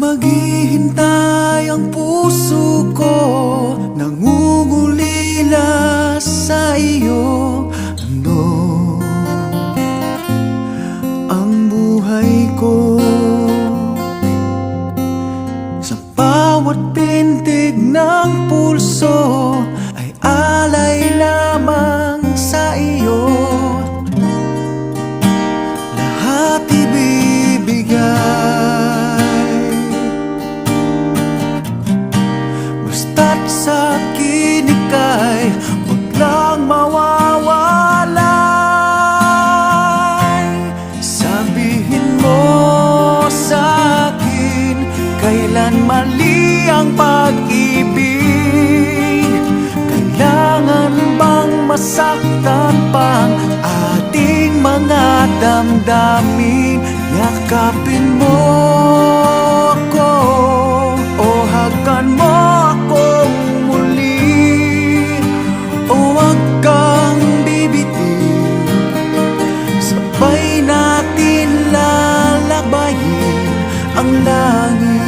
Maghihintay ang puso ko, nangungulila sa iyo. Ano ang buhay ko? Sa bawat pintig ng pulso ay alay lamang sa iyo. Lahat ibibigay, basta't sa akin ika'y huwag lang mawawalay. Sabihin mo sa akin, kailan mali ang pag-ibig? Kailangan bang masaktan pang ating mga damdamin? Yakapin mo ako o hagan mo akong muli, o huwag kang bibitin. Sabay natin lalabayin ang langit.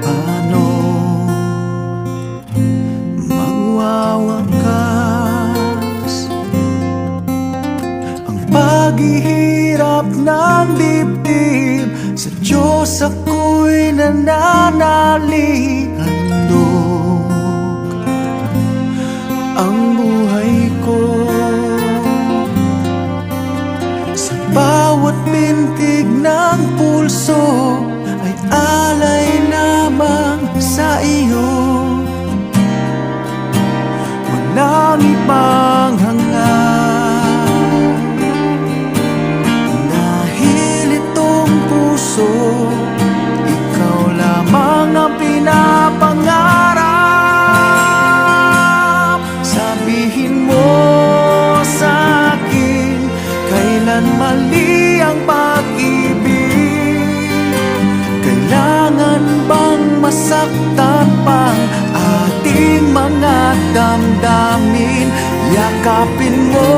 Paano magwawakas ang paghihirap ng dibdib? Sa Diyos ako'y nananalig. Handog ang buhay ko, sa bawat pintig ng pulso ay alay lamang sa iyo. Walang ibang hangad, dahil itong puso ikaw lamang ang pinapangarap. Sabihin mo sa akin, kailan mali ang pag-ibig? Kailangan bang masaktan pang ating mga damdamin? Yakapin mo